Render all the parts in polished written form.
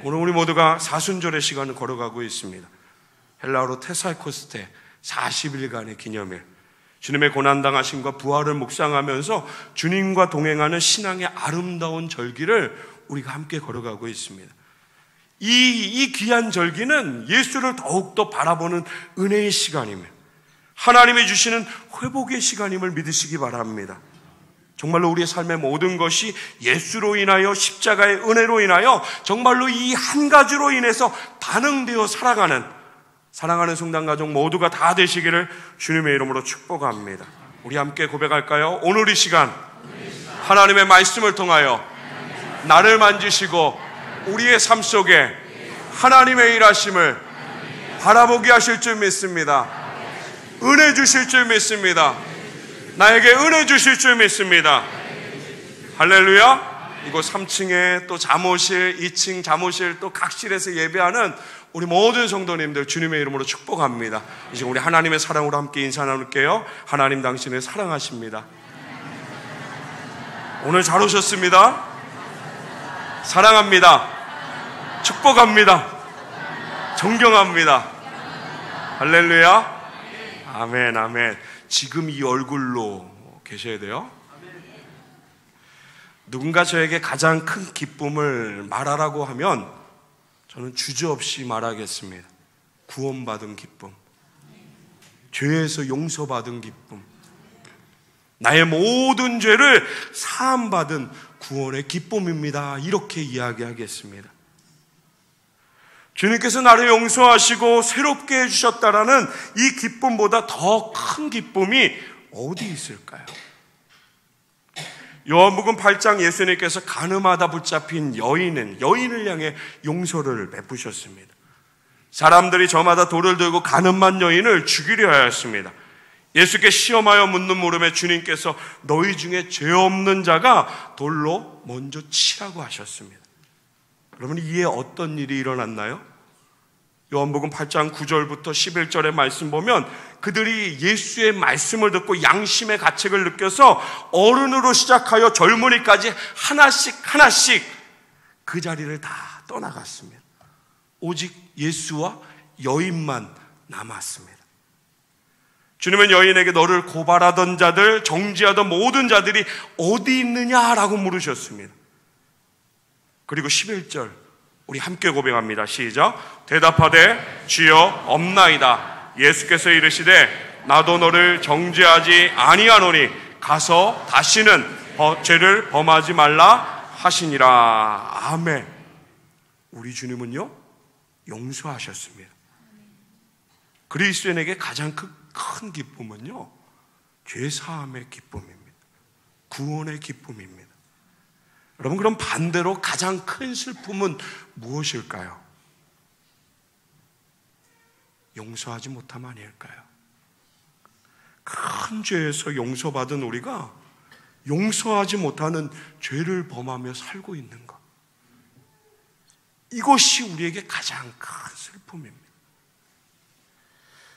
오늘 우리 모두가 사순절의 시간을 걸어가고 있습니다. 헬라어로 테살코스테 40일간의 기념일, 주님의 고난당하심과 부활을 묵상하면서 주님과 동행하는 신앙의 아름다운 절기를 우리가 함께 걸어가고 있습니다. 이 귀한 절기는 예수를 더욱더 바라보는 은혜의 시간입니다. 하나님이 주시는 회복의 시간임을 믿으시기 바랍니다. 정말로 우리의 삶의 모든 것이 예수로 인하여, 십자가의 은혜로 인하여 정말로 이 한 가지로 인해서 반응되어 사랑하는 성당 가족 모두가 다 되시기를 주님의 이름으로 축복합니다. 우리 함께 고백할까요? 오늘 이 시간 하나님의 말씀을 통하여 나를 만지시고 우리의 삶 속에 하나님의 일하심을 바라보게 하실 줄 믿습니다. 은혜 주실 줄 믿습니다. 나에게 은혜 주실 줄 믿습니다. 할렐루야. 이곳 3층에 또 잠옷실, 2층 잠옷실, 또 각실에서 예배하는 우리 모든 성도님들 주님의 이름으로 축복합니다. 이제 우리 하나님의 사랑으로 함께 인사 나눌게요. 하나님 당신을 사랑하십니다. 오늘 잘 오셨습니다. 사랑합니다. 축복합니다. 존경합니다. 할렐루야. 아멘, 아멘. 지금 이 얼굴로 계셔야 돼요. 누군가 저에게 가장 큰 기쁨을 말하라고 하면 저는 주저없이 말하겠습니다. 구원받은 기쁨, 죄에서 용서받은 기쁨, 나의 모든 죄를 사함받은 구원의 기쁨입니다. 이렇게 이야기하겠습니다. 주님께서 나를 용서하시고 새롭게 해주셨다라는 이 기쁨보다 더 큰 기쁨이 어디 있을까요? 요한복음 8장 예수님께서 가늠하다 붙잡힌 여인을 향해 용서를 베푸셨습니다. 사람들이 저마다 돌을 들고 가늠한 여인을 죽이려 하였습니다. 예수께 시험하여 묻는 물음에 주님께서 너희 중에 죄 없는 자가 돌로 먼저 치라고 하셨습니다. 여러분, 이에 어떤 일이 일어났나요? 요한복음 8장 9절부터 11절의 말씀 보면 그들이 예수의 말씀을 듣고 양심의 가책을 느껴서 어른으로 시작하여 젊은이까지 하나씩 그 자리를 다 떠나갔습니다. 오직 예수와 여인만 남았습니다. 주님은 여인에게 너를 고발하던 자들, 정죄하던 모든 자들이 어디 있느냐라고 물으셨습니다. 그리고 11절 우리 함께 고백합니다. 시작. 대답하되 주여 없나이다. 예수께서 이르시되 나도 너를 정죄하지 아니하노니 가서 다시는 죄를 범하지 말라 하시니라. 아멘. 우리 주님은요 용서하셨습니다. 그리스도인에게 가장 큰 기쁨은요 죄사함의 기쁨입니다. 구원의 기쁨입니다. 여러분, 그럼 반대로 가장 큰 슬픔은 무엇일까요? 용서하지 못함 아닐까요? 큰 죄에서 용서받은 우리가 용서하지 못하는 죄를 범하며 살고 있는 것, 이것이 우리에게 가장 큰 슬픔입니다.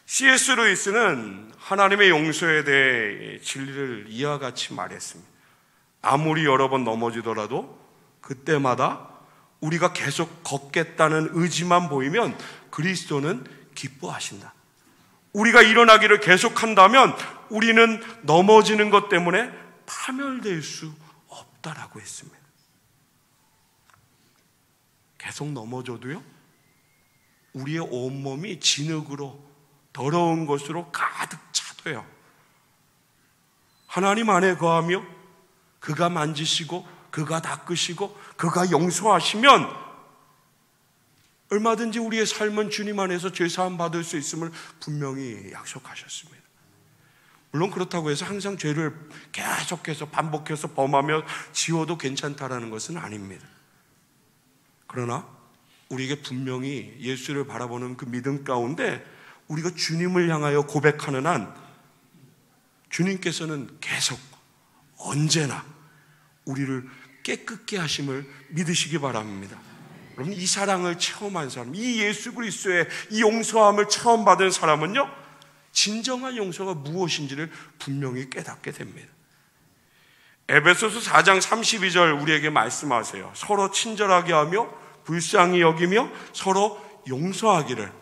C.S. 루이스는 하나님의 용서에 대해 진리를 이와 같이 말했습니다. 아무리 여러 번 넘어지더라도 그때마다 우리가 계속 걷겠다는 의지만 보이면 그리스도는 기뻐하신다. 우리가 일어나기를 계속한다면 우리는 넘어지는 것 때문에 파멸될 수 없다라고 했습니다. 계속 넘어져도요 우리의 온몸이 진흙으로 더러운 것으로 가득 차도요 하나님 안에 거하며 그가 만지시고 그가 닦으시고 그가 용서하시면 얼마든지 우리의 삶은 주님 안에서 죄사함 받을 수 있음을 분명히 약속하셨습니다. 물론 그렇다고 해서 항상 죄를 계속해서 반복해서 범하며 지워도 괜찮다라는 것은 아닙니다. 그러나 우리에게 분명히 예수를 바라보는 그 믿음 가운데 우리가 주님을 향하여 고백하는 한 주님께서는 계속 언제나 우리를 깨끗게 하심을 믿으시기 바랍니다. 여러분, 이 사랑을 체험한 사람, 이 예수 그리스도의 이 용서함을 처음 받은 사람은요 진정한 용서가 무엇인지를 분명히 깨닫게 됩니다. 에베소서 4장 32절 우리에게 말씀하세요. 서로 친절하게 하며 불쌍히 여기며 서로 용서하기를.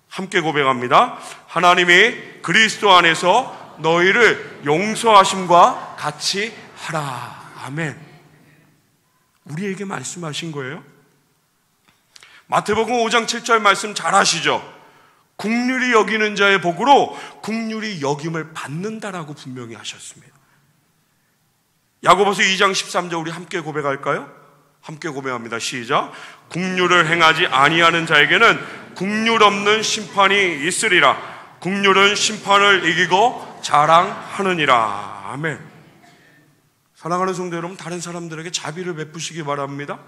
함께 고백합니다. 하나님이 그리스도 안에서 너희를 용서하심과 같이 하라. 아멘. 우리에게 말씀하신 거예요. 마태복음 5장 7절 말씀 잘 아시죠? 긍휼히 여기는 자의 복으로 긍휼히 여김을 받는다라고 분명히 하셨습니다. 야고보서 2장 13절 우리 함께 고백할까요? 함께 고백합니다. 시작. 긍휼을 행하지 아니하는 자에게는 긍휼 없는 심판이 있으리라. 긍휼은 심판을 이기고 자랑하느니라. 아멘. 사랑하는 성도 여러분, 다른 사람들에게 자비를 베푸시기 바랍니다.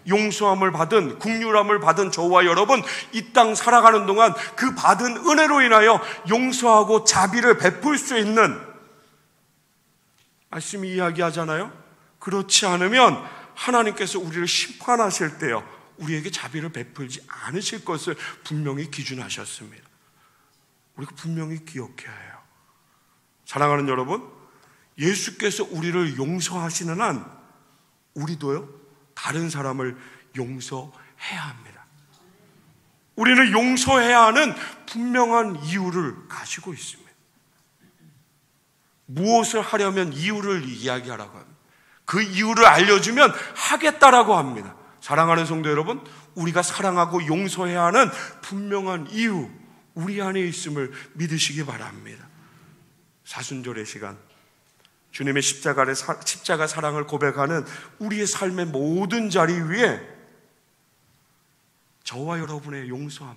용서함을 받은, 긍휼함을 받은 저와 여러분, 이 땅 살아가는 동안 그 받은 은혜로 인하여 용서하고 자비를 베풀 수 있는 말씀이 이야기하잖아요. 그렇지 않으면 하나님께서 우리를 심판하실 때요, 우리에게 자비를 베풀지 않으실 것을 분명히 기준하셨습니다. 우리가 분명히 기억해야 해요. 사랑하는 여러분, 예수께서 우리를 용서하시는 한 우리도요, 다른 사람을 용서해야 합니다. 우리는 용서해야 하는 분명한 이유를 가지고 있습니다. 무엇을 하려면 이유를 이야기하라고 합니다. 그 이유를 알려주면 하겠다라고 합니다. 사랑하는 성도 여러분, 우리가 사랑하고 용서해야 하는 분명한 이유, 우리 안에 있음을 믿으시기 바랍니다. 사순절의 시간, 주님의 십자가 사랑을 고백하는 우리의 삶의 모든 자리 위에 저와 여러분의 용서함,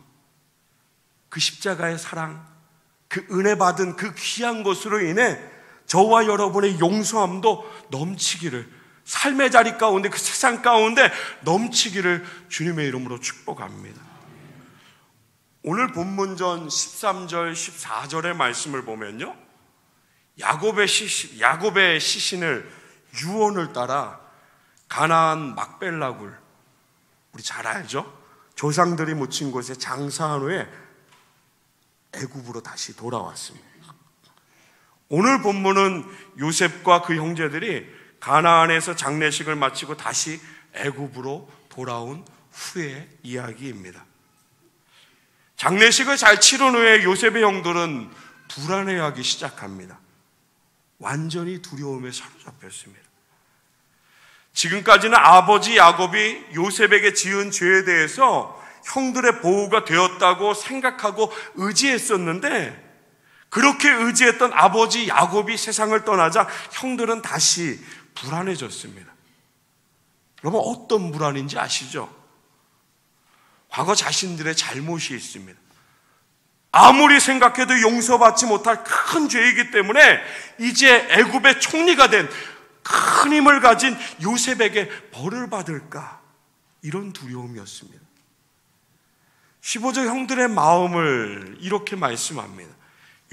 그 십자가의 사랑, 그 은혜 받은 그 귀한 것으로 인해 저와 여러분의 용서함도 넘치기를, 삶의 자리 가운데, 그 세상 가운데 넘치기를 주님의 이름으로 축복합니다. 오늘 본문전 13절, 14절의 말씀을 보면요, 야곱의 시신을 유언을 따라 가나안 막벨라굴, 우리 잘 알죠? 조상들이 묻힌 곳에 장사한 후에 애굽으로 다시 돌아왔습니다. 오늘 본문은 요셉과 그 형제들이 가나안에서 장례식을 마치고 다시 애굽으로 돌아온 후의 이야기입니다. 장례식을 잘 치른 후에 요셉의 형들은 불안해하기 시작합니다. 완전히 두려움에 사로잡혔습니다. 지금까지는 아버지 야곱이 요셉에게 지은 죄에 대해서 형들의 보호가 되었다고 생각하고 의지했었는데, 그렇게 의지했던 아버지 야곱이 세상을 떠나자 형들은 다시 불안해졌습니다. 여러분, 어떤 불안인지 아시죠? 과거 자신들의 잘못이 있습니다. 아무리 생각해도 용서받지 못할 큰 죄이기 때문에 이제 애굽의 총리가 된 큰 힘을 가진 요셉에게 벌을 받을까, 이런 두려움이었습니다. 15절 형들의 마음을 이렇게 말씀합니다.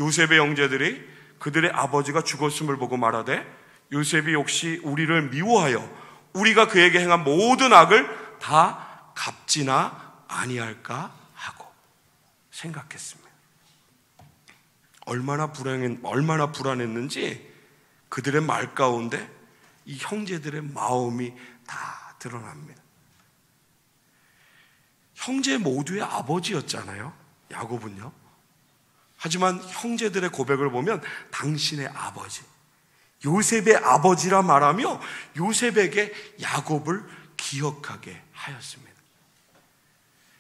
요셉의 형제들이 그들의 아버지가 죽었음을 보고 말하되, 요셉이 혹시 우리를 미워하여 우리가 그에게 행한 모든 악을 다 갚지나 아니할까 하고 생각했습니다. 얼마나 불안했는지 그들의 말 가운데 이 형제들의 마음이 다 드러납니다. 형제 모두의 아버지였잖아요, 야곱은요. 하지만 형제들의 고백을 보면 당신의 아버지, 요셉의 아버지라 말하며 요셉에게 야곱을 기억하게 하였습니다.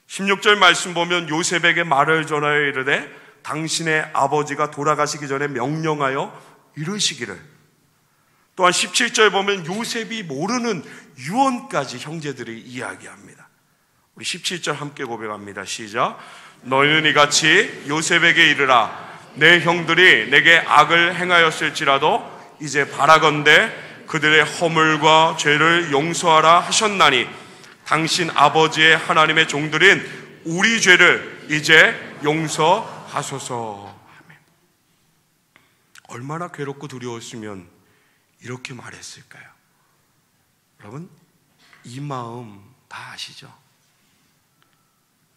16절 말씀 보면 요셉에게 말을 전하여 이르되 당신의 아버지가 돌아가시기 전에 명령하여 이르시기를. 또한 17절 보면 요셉이 모르는 유언까지 형제들이 이야기합니다. 우리 17절 함께 고백합니다. 시작. 너희는 이같이 요셉에게 이르라. 내 형들이 내게 악을 행하였을지라도 이제 바라건대 그들의 허물과 죄를 용서하라 하셨나니 당신 아버지의 하나님의 종들인 우리 죄를 이제 용서하소서. 얼마나 괴롭고 두려웠으면 이렇게 말했을까요? 여러분, 이 마음 다 아시죠?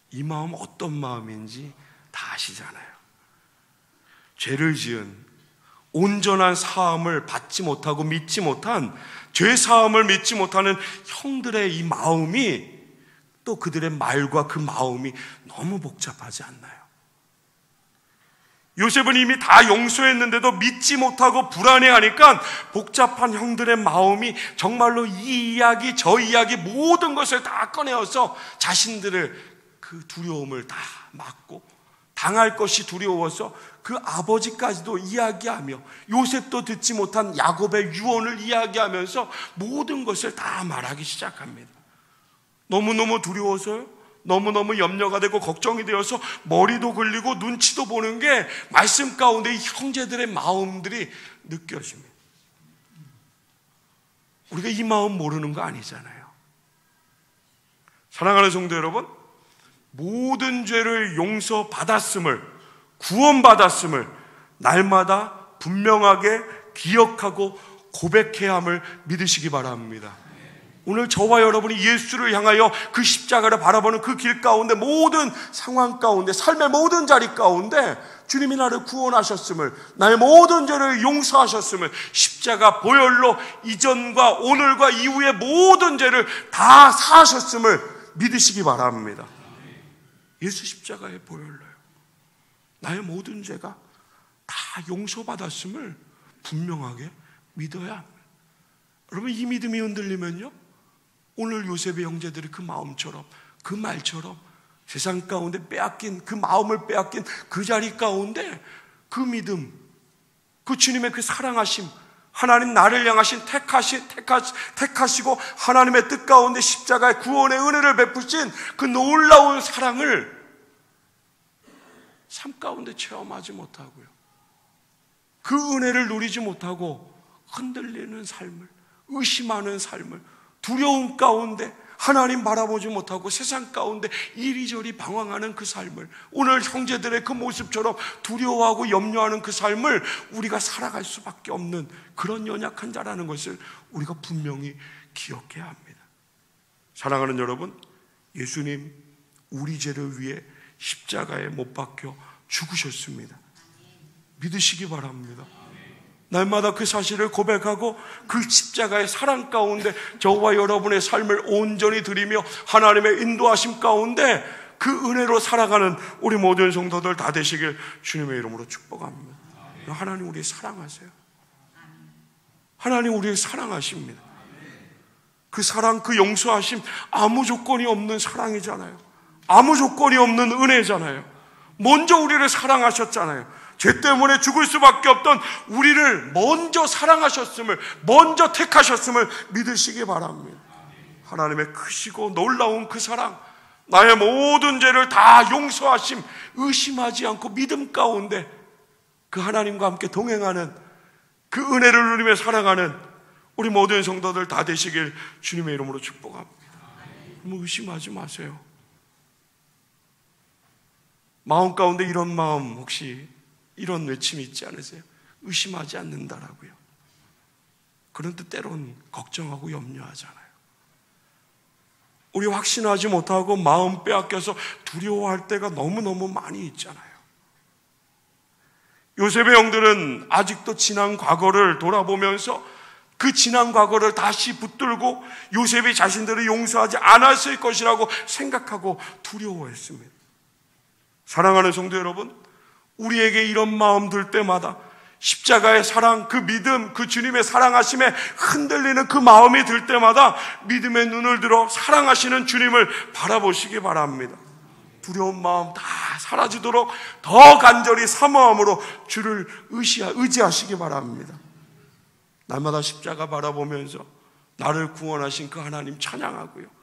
이 마음 어떤 마음인지 다 아시잖아요. 죄를 지은, 온전한 사함을 받지 못하고 믿지 못한, 죄 사함을 믿지 못하는 형들의 이 마음이 또 그들의 말과 그 마음이 너무 복잡하지 않나요? 요셉은 이미 다 용서했는데도 믿지 못하고 불안해하니까 복잡한 형들의 마음이 정말로 이 이야기 저 이야기 모든 것을 다 꺼내어서 자신들을 그 두려움을 다 막고 당할 것이 두려워서 그 아버지까지도 이야기하며 요셉도 듣지 못한 야곱의 유언을 이야기하면서 모든 것을 다 말하기 시작합니다. 너무너무 두려워서요, 너무너무 염려가 되고 걱정이 되어서 머리도 굴리고 눈치도 보는 게 말씀 가운데 이 형제들의 마음들이 느껴집니다. 우리가 이 마음 모르는 거 아니잖아요. 사랑하는 성도 여러분, 모든 죄를 용서받았음을, 구원받았음을 날마다 분명하게 기억하고 고백해야 함을 믿으시기 바랍니다. 오늘 저와 여러분이 예수를 향하여 그 십자가를 바라보는 그 길 가운데, 모든 상황 가운데, 삶의 모든 자리 가운데 주님이 나를 구원하셨음을, 나의 모든 죄를 용서하셨음을, 십자가 보혈로 이전과 오늘과 이후의 모든 죄를 다 사하셨음을 믿으시기 바랍니다. 예수 십자가의 보혈로요, 나의 모든 죄가 다 용서받았음을 분명하게 믿어야 합니다. 여러분, 이 믿음이 흔들리면요, 오늘 요셉의 형제들이 그 마음처럼, 그 말처럼 세상 가운데 빼앗긴 그 마음을 빼앗긴 그 자리 가운데 그 믿음, 그 주님의 그 사랑하심, 하나님 나를 향하신 택하시고 하나님의 뜻 가운데 십자가의 구원의 은혜를 베푸신 그 놀라운 사랑을 삶 가운데 체험하지 못하고요, 그 은혜를 누리지 못하고 흔들리는 삶을, 의심하는 삶을, 두려움 가운데 하나님 바라보지 못하고 세상 가운데 이리저리 방황하는 그 삶을, 오늘 형제들의 그 모습처럼 두려워하고 염려하는 그 삶을 우리가 살아갈 수밖에 없는 그런 연약한 자라는 것을 우리가 분명히 기억해야 합니다. 사랑하는 여러분, 예수님 우리 죄를 위해 십자가에 못 박혀 죽으셨습니다. 믿으시기 바랍니다. 날마다 그 사실을 고백하고 그 십자가의 사랑 가운데 저와 여러분의 삶을 온전히 드리며 하나님의 인도하심 가운데 그 은혜로 살아가는 우리 모든 성도들 다 되시길 주님의 이름으로 축복합니다. 하나님 우리 사랑하세요. 하나님 우리를 사랑하십니다. 그 사랑, 그 용서하심 아무 조건이 없는 사랑이잖아요. 아무 조건이 없는 은혜잖아요. 먼저 우리를 사랑하셨잖아요. 죄 때문에 죽을 수밖에 없던 우리를 먼저 사랑하셨음을, 먼저 택하셨음을 믿으시기 바랍니다. 하나님의 크시고 놀라운 그 사랑, 나의 모든 죄를 다 용서하심, 의심하지 않고 믿음 가운데 그 하나님과 함께 동행하는 그 은혜를 누리며 살아가는 우리 모든 성도들 다 되시길 주님의 이름으로 축복합니다. 의심하지 마세요. 마음 가운데 이런 마음, 혹시 이런 외침이 있지 않으세요? 의심하지 않는다라고요. 그런데 때론 걱정하고 염려하잖아요. 우리 확신하지 못하고 마음 빼앗겨서 두려워할 때가 너무너무 많이 있잖아요. 요셉의 형들은 아직도 지난 과거를 돌아보면서 그 지난 과거를 다시 붙들고 요셉이 자신들을 용서하지 않았을 것이라고 생각하고 두려워했습니다. 사랑하는 성도 여러분, 우리에게 이런 마음 들 때마다 십자가의 사랑, 그 믿음, 그 주님의 사랑하심에 흔들리는 그 마음이 들 때마다 믿음의 눈을 들어 사랑하시는 주님을 바라보시기 바랍니다. 두려운 마음 다 사라지도록 더 간절히 사모함으로 주를 의지하시기 바랍니다. 날마다 십자가 바라보면서 나를 구원하신 그 하나님 찬양하고요,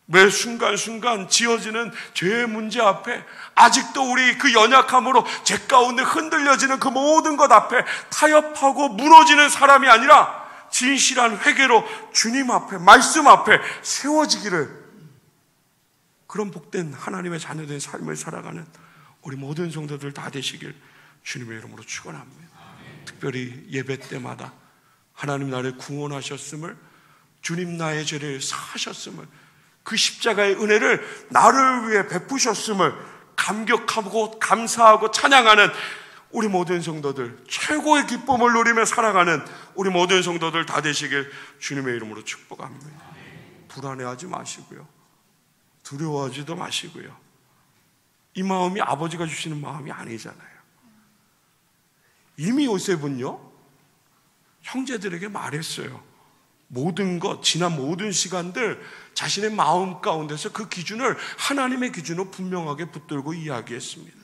매 순간순간 지어지는 죄의 문제 앞에 아직도 우리 그 연약함으로 죄 가운데 흔들려지는 그 모든 것 앞에 타협하고 무너지는 사람이 아니라 진실한 회개로 주님 앞에, 말씀 앞에 세워지기를, 그런 복된 하나님의 자녀된 삶을 살아가는 우리 모든 성도들 다 되시길 주님의 이름으로 축원합니다. 특별히 예배 때마다 하나님 나를 구원하셨음을, 주님 나의 죄를 사하셨음을, 그 십자가의 은혜를 나를 위해 베푸셨음을 감격하고 감사하고 찬양하는 우리 모든 성도들, 최고의 기쁨을 누리며 살아가는 우리 모든 성도들 다 되시길 주님의 이름으로 축복합니다. 불안해하지 마시고요, 두려워하지도 마시고요. 이 마음이 아버지가 주시는 마음이 아니잖아요. 이미 요셉은요, 형제들에게 말했어요. 모든 것, 지난 모든 시간들 자신의 마음 가운데서 그 기준을 하나님의 기준으로 분명하게 붙들고 이야기했습니다.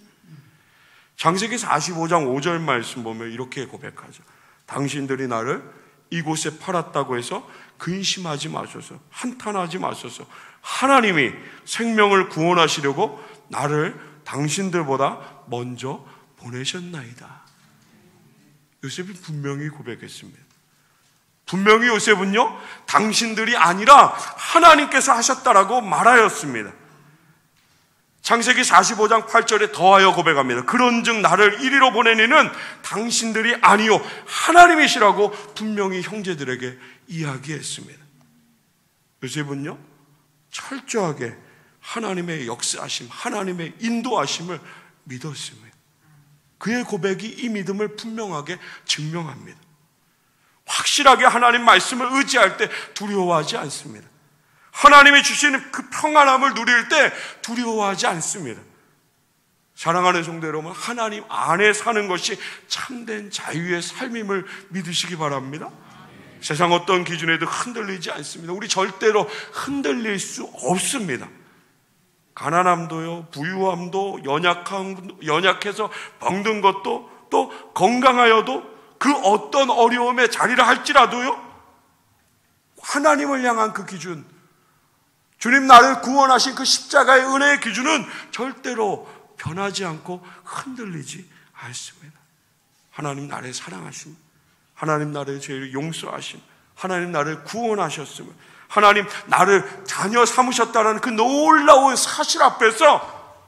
창세기 45장 5절 말씀 보면 이렇게 고백하죠. 당신들이 나를 이곳에 팔았다고 해서 근심하지 마소서, 한탄하지 마소서. 하나님이 생명을 구원하시려고 나를 당신들보다 먼저 보내셨나이다. 요셉이 분명히 고백했습니다. 분명히 요셉은요, 당신들이 아니라 하나님께서 하셨다라고 말하였습니다. 창세기 45장 8절에 더하여 고백합니다. 그런즉 나를 이리로 보내니는 당신들이 아니요 하나님이시라고 분명히 형제들에게 이야기했습니다. 요셉은요, 철저하게 하나님의 역사하심, 하나님의 인도하심을 믿었습니다. 그의 고백이 이 믿음을 분명하게 증명합니다. 확실하게 하나님 말씀을 의지할 때 두려워하지 않습니다. 하나님이 주시는 그 평안함을 누릴 때 두려워하지 않습니다. 사랑하는 성도 여러분, 하나님 안에 사는 것이 참된 자유의 삶임을 믿으시기 바랍니다. 세상 어떤 기준에도 흔들리지 않습니다. 우리 절대로 흔들릴 수 없습니다. 가난함도요, 부유함도, 연약해서 병든 것도, 또 건강하여도 그 어떤 어려움의 자리를 할지라도요, 하나님을 향한 그 기준, 주님 나를 구원하신 그 십자가의 은혜의 기준은 절대로 변하지 않고 흔들리지 않습니다. 하나님 나를 사랑하심, 하나님 나를 죄를 용서하심, 하나님 나를 구원하셨음을, 하나님 나를 자녀 삼으셨다는 그 놀라운 사실 앞에서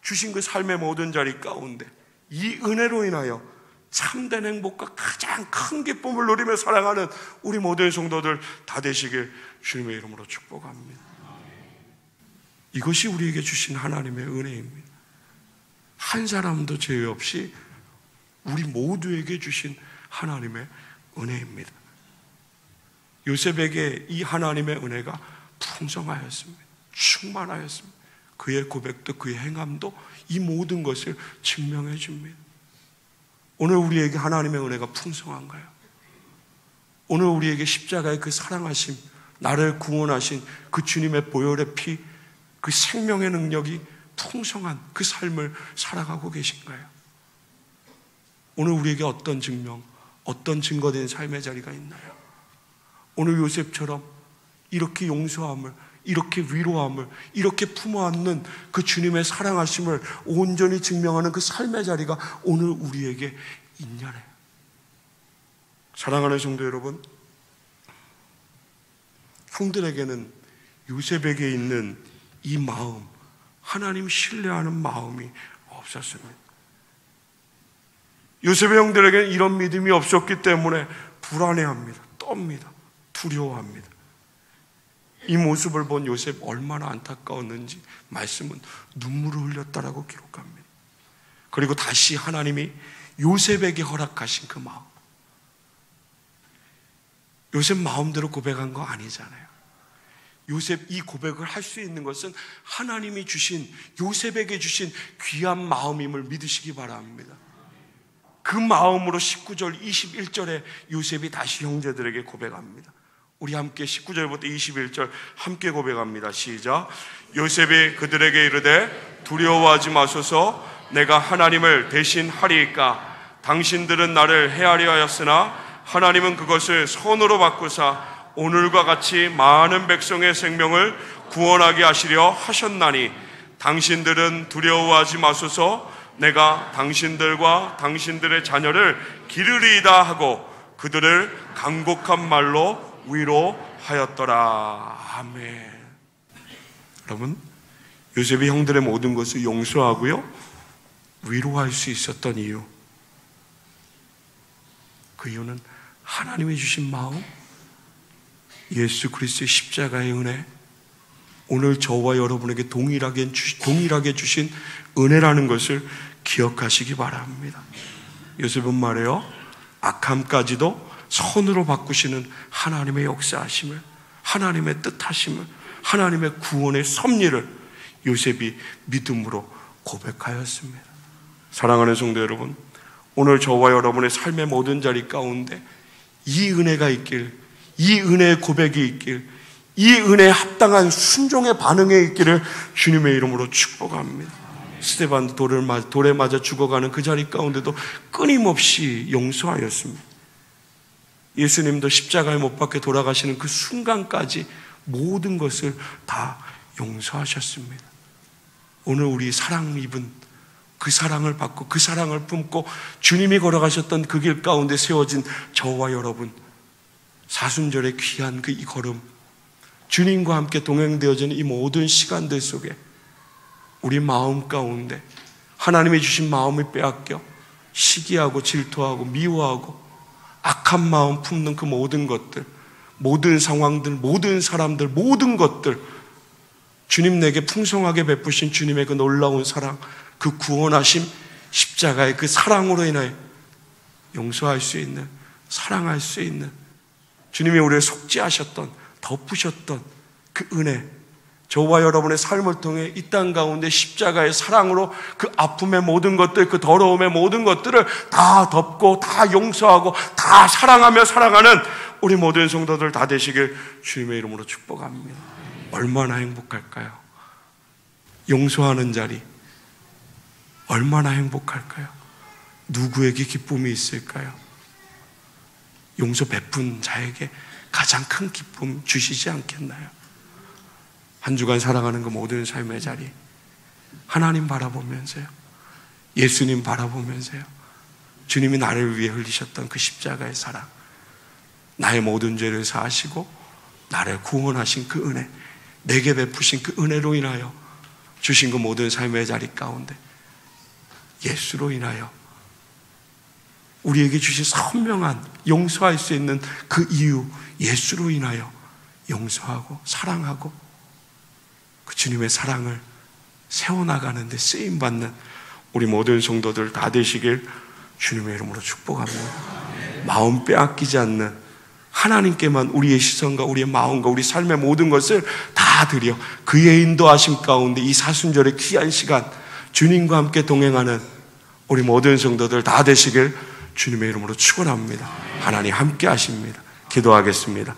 주신 그 삶의 모든 자리 가운데 이 은혜로 인하여 참된 행복과 가장 큰 기쁨을 누리며 살아가는 우리 모든 성도들 다 되시길 주님의 이름으로 축복합니다. 이것이 우리에게 주신 하나님의 은혜입니다. 한 사람도 제외 없이 우리 모두에게 주신 하나님의 은혜입니다. 요셉에게 이 하나님의 은혜가 풍성하였습니다. 충만하였습니다. 그의 고백도 그의 행함도 이 모든 것을 증명해 줍니다. 오늘 우리에게 하나님의 은혜가 풍성한가요? 오늘 우리에게 십자가의 그 사랑하심, 나를 구원하신 그 주님의 보혈의 피, 그 생명의 능력이 풍성한 그 삶을 살아가고 계신가요? 오늘 우리에게 어떤 증명, 어떤 증거된 삶의 자리가 있나요? 오늘 요셉처럼 이렇게 용서함을, 이렇게 위로함을, 이렇게 품어안는 그 주님의 사랑하심을 온전히 증명하는 그 삶의 자리가 오늘 우리에게 있냐래요. 사랑하는 성도 여러분, 형들에게는 요셉에게 있는 이 마음, 하나님 신뢰하는 마음이 없었습니다. 요셉의 형들에게는 이런 믿음이 없었기 때문에 불안해합니다. 떱니다. 두려워합니다. 이 모습을 본 요셉 얼마나 안타까웠는지 말씀은 눈물을 흘렸다라고 기록합니다. 그리고 다시 하나님이 요셉에게 허락하신 그 마음, 요셉 마음대로 고백한 거 아니잖아요. 요셉 이 고백을 할 수 있는 것은 하나님이 주신, 요셉에게 주신 귀한 마음임을 믿으시기 바랍니다. 그 마음으로 19절 21절에 요셉이 다시 형제들에게 고백합니다. 우리 함께 19절부터 21절 함께 고백합니다. 시작. 요셉이 그들에게 이르되 두려워하지 마소서, 내가 하나님을 대신하리이까. 당신들은 나를 해하려 하였으나 하나님은 그것을 선으로 바꾸사 오늘과 같이 많은 백성의 생명을 구원하게 하시려 하셨나니 당신들은 두려워하지 마소서, 내가 당신들과 당신들의 자녀를 기르리이다 하고 그들을 간곡한 말로 위로하였더라. 아멘. 여러분, 요셉이 형들의 모든 것을 용서하고요, 위로할 수 있었던 이유, 그 이유는 하나님이 주신 마음, 예수 그리스도의 십자가의 은혜, 오늘 저와 여러분에게 동일하게 주신 은혜라는 것을 기억하시기 바랍니다. 요셉은 말해요, 악함까지도 선으로 바꾸시는 하나님의 역사하심을, 하나님의 뜻하심을, 하나님의 구원의 섭리를 요셉이 믿음으로 고백하였습니다. 사랑하는 성도 여러분, 오늘 저와 여러분의 삶의 모든 자리 가운데 이 은혜가 있길, 이 은혜의 고백이 있길, 이 은혜에 합당한 순종의 반응에 있기를 주님의 이름으로 축복합니다. 스데반도 돌에 맞아 죽어가는 그 자리 가운데도 끊임없이 용서하였습니다. 예수님도 십자가에 못 박혀 돌아가시는 그 순간까지 모든 것을 다 용서하셨습니다. 오늘 우리 사랑 입은 그 사랑을 받고 그 사랑을 품고 주님이 걸어가셨던 그 길 가운데 세워진 저와 여러분, 사순절의 귀한 그 이 걸음, 주님과 함께 동행되어지는 이 모든 시간들 속에 우리 마음 가운데 하나님이 주신 마음을 빼앗겨 시기하고 질투하고 미워하고 악한 마음 품는 그 모든 것들, 모든 상황들, 모든 사람들, 모든 것들, 주님 내게 풍성하게 베푸신 주님의 그 놀라운 사랑, 그 구원하심, 십자가의 그 사랑으로 인하여 용서할 수 있는, 사랑할 수 있는, 주님이 우리를 속죄하셨던, 덮으셨던 그 은혜, 저와 여러분의 삶을 통해 이 땅 가운데 십자가의 사랑으로 그 아픔의 모든 것들, 그 더러움의 모든 것들을 다 덮고 다 용서하고 다 사랑하며 살아가는 우리 모든 성도들 다 되시길 주님의 이름으로 축복합니다. 얼마나 행복할까요? 용서하는 자리 얼마나 행복할까요? 누구에게 기쁨이 있을까요? 용서 베푼 자에게 가장 큰 기쁨 주시지 않겠나요? 한 주간 살아가는 그 모든 삶의 자리, 하나님 바라보면서요, 예수님 바라보면서요, 주님이 나를 위해 흘리셨던 그 십자가의 사랑, 나의 모든 죄를 사하시고 나를 구원하신 그 은혜, 내게 베푸신 그 은혜로 인하여 주신 그 모든 삶의 자리 가운데 예수로 인하여 우리에게 주신 선명한 용서할 수 있는 그 이유, 예수로 인하여 용서하고 사랑하고 그 주님의 사랑을 세워나가는 데 쓰임받는 우리 모든 성도들 다 되시길 주님의 이름으로 축복합니다. 마음 빼앗기지 않는, 하나님께만 우리의 시선과 우리의 마음과 우리 삶의 모든 것을 다 드려 그의 인도하심 가운데 이 사순절의 귀한 시간 주님과 함께 동행하는 우리 모든 성도들 다 되시길 주님의 이름으로 축원합니다. 하나님 함께 하십니다. 기도하겠습니다.